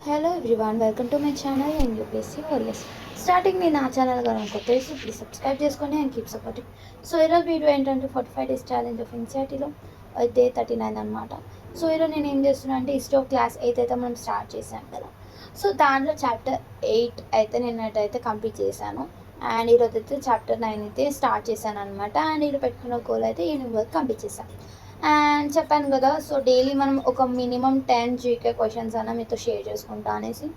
Hello everyone, welcome to my channel and UPSC ఓఎల్ఎస్. Starting మీరు నా channel కనుక కొత్త ప్లీజ్ సబ్స్క్రైబ్ చేసుకోండి అండ్ కీప్ సపోర్టింగ్. సో ఈరోజు వీడియో ఏంటంటే 45 డేస్ ఛాలెంజ్ ఆఫ్ ఎన్సీఆర్టీలో డే 39 అనమాట. సో ఈరోజు నేను ఏం చేస్తున్నా అంటే హిస్టరీ ఆఫ్ క్లాస్ 8 అయితే మనం స్టార్ట్ చేశాం కదా. సో దాంట్లో చాప్టర్ 8 అయితే నిన్నట్టయితే కంప్లీట్ చేశాను. అండ్ ఈరోజు అయితే చాప్టర్ 9 అయితే స్టార్ట్ చేశాను అనమాట. అండ్ ఈరోజు పెట్టుకున్న గోల్ అయితే ఈవినింగ్ వరకు కంప్లీట్ చేశాను. అండ్ చెప్పాను కదా, సో డైలీ మనం ఒక మినిమం 10 జీకే క్వశ్చన్స్ అన్న మీతో షేర్ చేసుకుంటా అనేసి.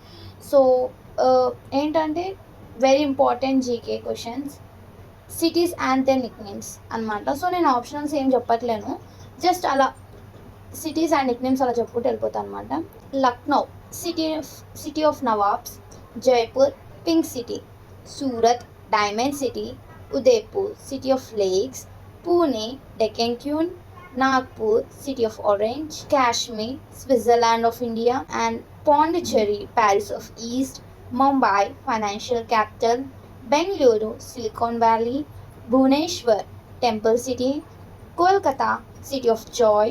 సో ఏంటంటే very important GK questions, cities and there Nick names అనమాట. సో నేను ఆప్షనల్స్ ఏం చెప్పట్లేను, జస్ట్ అలా సిటీస్ అండ్ నిక్ నేమ్స్ అలా చెప్పుకుంటూ వెళ్ళిపోతాను అనమాట. Lucknow city of nawabs, Jaipur pink city, Surat diamond city, Udaipur city of lakes, Pune Deccan క్యూన్, Nagpur, City of Orange, Kashmir, Switzerland of India, and Pondicherry, Paris of East, Mumbai, Financial Capital, Bengaluru, Silicon Valley, Bhubaneswar, Temple City, Kolkata, City of Joy,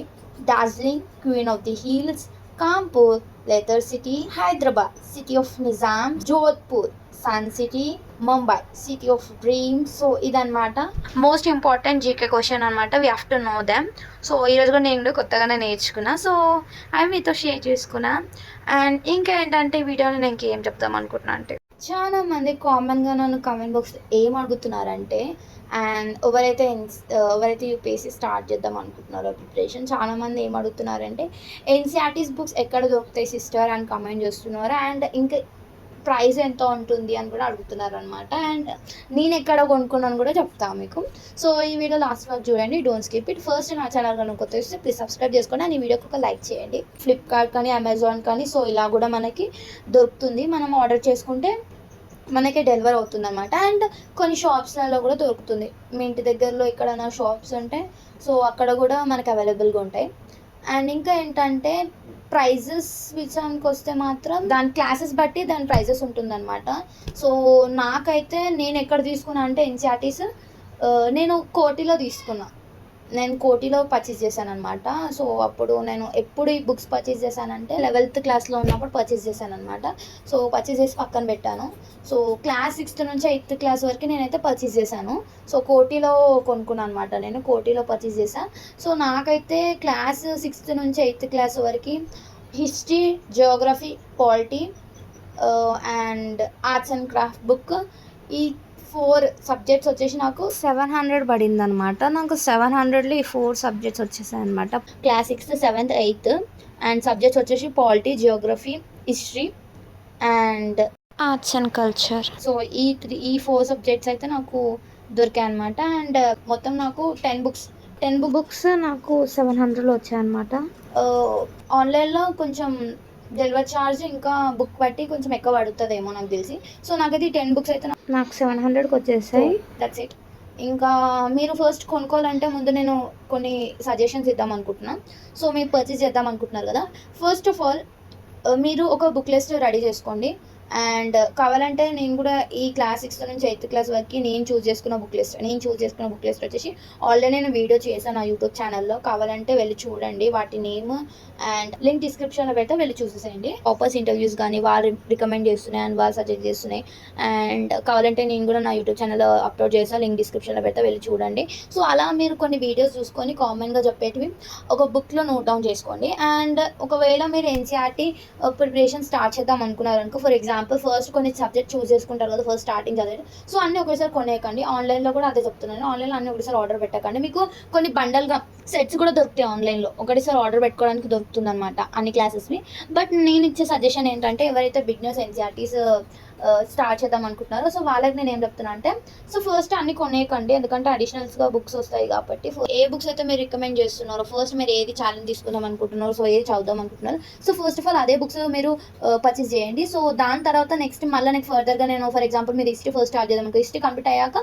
Darjeeling, Queen of the Hills, Kanpur, Leather City, Hyderabad, City of Nizam, Jodhpur, sun city, Mumbai city of dreams. So ఇదన్నమాట most important GK question అనమాట. We have to know them. So ఈరోజు కూడా నేను కూడా కొత్తగానే నేర్చుకున్నా, so అవి మీతో షేర్ చేసుకున్నా. అండ్ ఇంకా ఏంటంటే ఈ వీడియోలో నేను ఇంకేం చెప్తాం అనుకుంటున్నా అంటే, చాలా మంది కామన్గా నన్ను కామెంట్ బాక్స్ ఏం అడుగుతున్నారంటే, అండ్ ఎవరైతే యూపీఎస్సీ స్టార్ట్ చేద్దాం అనుకుంటున్నారో ప్రిపరేషన్, చాలామంది ఏం అడుగుతున్నారంటే ఎన్సీఆర్టీస్ బుక్స్ ఎక్కడ దొరుకుతాయి సిస్టర్ అని కామెంట్ చేస్తున్నారు. అండ్ ఇంకా ప్రైస్ ఎంత ఉంటుంది అని కూడా అడుగుతున్నారు అనమాట. అండ్ నేను ఎక్కడ కొనుక్కున్నాను కూడా చెప్తాను మీకు. సో ఈ వీడియో లాస్ట్ వరకు చూడండి, డోంట్ స్కిప్ ఇట్. ఫస్ట్ నా ఛానల్ కనుక కొత్త వస్తే ప్లీజ్ సబ్స్క్రైబ్ చేసుకోండి అండ్ ఈ వీడియోకి ఒక లైక్ చేయండి. ఫ్లిప్కార్ట్ కానీ అమెజాన్ కానీ సో ఇలా కూడా మనకి దొరుకుతుంది, మనం ఆర్డర్ చేసుకుంటే మనకి డెలివర్ అవుతుంది అనమాట. అండ్ కొన్ని షాప్స్లలో కూడా దొరుకుతుంది. మీ ఇంటి దగ్గరలో ఎక్కడైనా షాప్స్ ఉంటే సో అక్కడ కూడా మనకి అవైలబుల్గా ఉంటాయి. అండ్ ఇంకా ఏంటంటే ప్రైజెస్ విషయానికి వస్తే మాత్రం దాని క్లాసెస్ బట్టి దాని ప్రైజెస్ ఉంటుందన్నమాట. సో నాకైతే నేను ఎక్కడ తీసుకున్నా అంటే ఎన్సీఆర్టీస్ నేను కోటిలో పర్చేస్ చేశాను అనమాట. సో అప్పుడు నేను ఎప్పుడు ఈ బుక్స్ పర్చేస్ చేశానంటే 11th క్లాస్లో ఉన్నప్పుడు పర్చేస్ చేశాను అనమాట. సో పర్చేస్ చేసి పక్కన పెట్టాను. సో క్లాస్ 6th నుంచి 8th క్లాస్ వరకు నేనైతే పర్చేస్ చేశాను. సో కోటిలో కొనుక్కున్నాను అనమాట, నేను కోటిలో పర్చేస్ చేశాను. సో నాకైతే క్లాస్ 6th నుంచి 8th క్లాస్ వరకు history, Geography, polity and arts and craft book, ఈ 4 సబ్జెక్ట్స్ వచ్చేసి నాకు 700 పడింది అనమాట. నాకు 700లో ఈ 4 సబ్జెక్ట్స్ వచ్చేసాయి అనమాట. Class 6th, 7th, 8th. And subjects వచ్చేసి polity, geography, history and arts and culture. So ఈ 4 సబ్జెక్ట్స్ అయితే నాకు దొరికాయి అనమాట. అండ్ మొత్తం నాకు 10 బుక్స్ నాకు 700లో వచ్చాయన్నమాట. ఆన్లైన్లో కొంచెం డెలివరీ ఛార్జ్ ఇంకా బుక్ బట్టి కొంచెం ఎక్కువ పడుతుందేమో నాకు తెలిసి. సో నాకైతే 10 బుక్స్ అయితే నాకు 700కి వచ్చేసాయి. That's it. ఇంకా మీరు ఫస్ట్ కొనుక్కోవాలంటే ముందు నేను కొన్ని సజెషన్స్ ఇద్దాం అనుకుంటున్నాను. సో మీరు పర్చేస్ చేద్దాం అనుకుంటున్నారు కదా, ఫస్ట్ ఆఫ్ ఆల్ మీరు ఒక బుక్ లిస్ట్ రెడీ చేసుకోండి. అండ్ కావాలంటే నేను కూడా ఈ క్లాస్ 6th నుంచి 8th క్లాస్ వరకు నేను చూస్ చేసుకున్న బుక్ లిస్ట్ వచ్చేసి ఆల్రెడీ నేను వీడియో చేశాను నా యూట్యూబ్ ఛానల్లో. కావాలంటే వెళ్ళి చూడండి, వాటి నేమ్ అండ్ లింక్ డిస్క్రిప్షన్లో పెడితే వెళ్ళి చూసేసేయండి. ఆపర్స్ ఇంటర్వ్యూస్ కానీ వాళ్ళు రికమెండ్ చేస్తున్నాయి అండ్ వాళ్ళు సజెస్ట్ చేస్తున్నాయి. అండ్ కావాలంటే నేను కూడా నా యూట్యూబ్ ఛానల్లో అప్లోడ్ చేస్తాను, లింక్ డిస్క్రిప్షన్లో పెడితే వెళ్ళి చూడండి. సో అలా మీరు కొన్ని వీడియోస్ చూసుకొని కామన్గా చెప్పేటివి ఒక బుక్లో నోట్ డౌన్ చేసుకోండి. అండ్ ఒకవేళ మీరు ఎన్సీఆర్టీ ప్రిపరేషన్ స్టార్ట్ చేద్దాం అనుకున్నారనుకో, ఫర్ ఎగ్జాంపుల్ ఫస్ట్ కొన్ని సబ్జెక్ట్ చూస్ చేసుకుంటారు కదా ఫస్ట్ స్టార్టింగ్ చదివేది. సో అన్నీ ఒకసారి కొనేయకండి. ఆన్లైన్లో కూడా అదే చెప్తున్నాను, ఆన్లైన్లో అన్నీ ఒకసారి ఆర్డర్ పెట్టకండి. మీకు కొన్ని బండల్గా సెట్స్ కూడా దొరుకుతాయి ఆన్లైన్లో, ఒకటిసారి ఆర్డర్ పెట్టుకోవడానికి దొరుకుతుంది అనమాట అన్ని క్లాసెస్వి. బట్ నేను ఇచ్చే సజెషన్ ఏంటంటే ఎవరైతే బిగినర్స్ ఎన్సీఆర్టీస్ స్టార్ట్ చేద్దాం అనుకుంటున్నారో సో వాళ్ళకి నేను ఏం చెప్తున్నా అంటే, సో ఫస్ట్ అన్ని కొనేయకండి, ఎందుకంటే అడిషనల్స్గా బుక్స్ వస్తాయి కాబట్టి. ఏ బుక్స్ అయితే మీరు రికమెండ్ చేస్తున్నారో, ఫస్ట్ మీరు ఏది ఛాలెంజ్ తీసుకుందాం అనుకుంటున్నారో, సో ఏది చదువుదాం అనుకుంటున్నారు, సో ఫస్ట్ ఆఫ్ ఆల్ అదే బుక్స్ మీరు పర్చేస్ చేయండి. సో దాని తర్వాత నెక్స్ట్ మళ్ళీ నెక్స్ట్ ఫర్దర్గా నేను ఫర్ ఎగ్జాంపుల్ మీరు హిస్టరీ ఫస్ట్ స్టార్ట్ చేద్దాం అనుకో, హిస్టరీ కంప్లీట్ అయ్యాక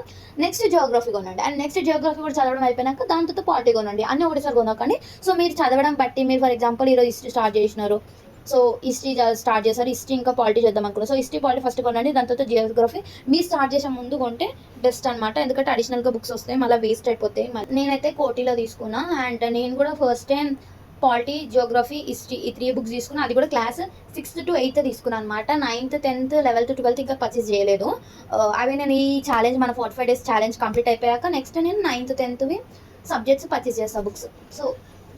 నెక్స్ట్ జియోగ్రఫీ కొనండి. అండ్ నెక్స్ట్ జియోగ్రఫీ కూడా చదవడం అయిపోయినాక దాని తర్వాత పాలిటీ కొనండి. అన్నీ ఒకటిసారి కొనకండి. సో మీరు చదవడం బట్టి మీరు ఫర్ ఎగ్జాంపుల్ ఈరోజు హిస్టరీ స్టార్ట్ చేసినారు, సో హిస్టరీ స్టార్ట్ చేస్తారు, హిస్టరీ ఇంకా పాలిటీ చేద్దాం అనుకున్నాను, సో హిస్టరీ పాలిటీ ఫస్ట్ కొనండి. దాని తర్వాత జియోగ్రఫీ మీరు స్టార్ట్ చేసే ముందు కొంటే బెస్ట్ అనమాట, ఎందుకంటే అడిషనల్గా బుక్స్ వస్తాయి మళ్ళీ వేస్ట్ అయిపోతాయి. నేనైతే కోటిలో తీసుకున్నా. అండ్ నేను కూడా first time polity, geography, history ఈ 3 బుక్స్ తీసుకున్నాను. అది కూడా క్లాస్ 6th to 8th తీసుకున్నాను అనమాట. 9th, 10th, 11th, 12th ఇంకా పర్చేస్ చేయలేదు. అవి నేను ఈ ఛాలెంజ్ మన 45 days ఛాలెంజ్ కంప్లీట్ అయిపోయాక నెక్స్ట్ నేను 9th, 10thవి సబ్జెక్ట్స్ పర్చేస్ చేస్తాను బుక్స్. సో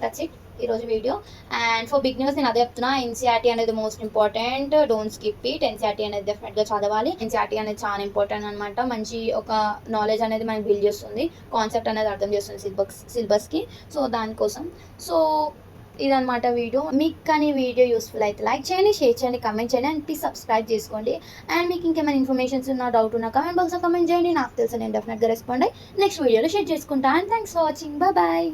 దట్స్ ఇట్ ఈరోజు వీడియో. అండ్ ఫర్ బిగినర్స్ నేను అదే చెప్తున్నా, ఎన్సీఆర్టీ అనేది most important, don't skip it. NCERT అనేది డెఫినెట్గా చదవాలి. ఎన్సీఆర్టీ అనేది చాలా ఇంపార్టెంట్ అనమాట. మంచి ఒక నాలెడ్జ్ అనేది మనకి బిల్డ్ చేస్తుంది, కాన్సెప్ట్ అనేది అర్థం చేస్తుంది సిలబస్కి. సో దానికోసం సో ఇదనమాట వీడియో. మీకు కానీ వీడియో యూస్ఫుల్ అయితే లైక్ చేయండి, షేర్ చేయండి, కమెంట్ చేయండి అండ్ ప్లీజ్ సబ్స్క్రైబ్ చేసుకోండి. అండ్ మీకు ఇంకేమైనా ఇన్ఫర్మేషన్స్ ఉన్నా, డౌట్ ఉన్నా కమెంట్ బాక్స్లో కమెంట్ చేయండి. నాకు తెలుసు, నేను డెఫినెట్గా రెస్పాండ్ అయ్యి నెక్స్ట్ వీడియోలో షేర్ చేసుకుంటాను. And thanks for watching. Bye.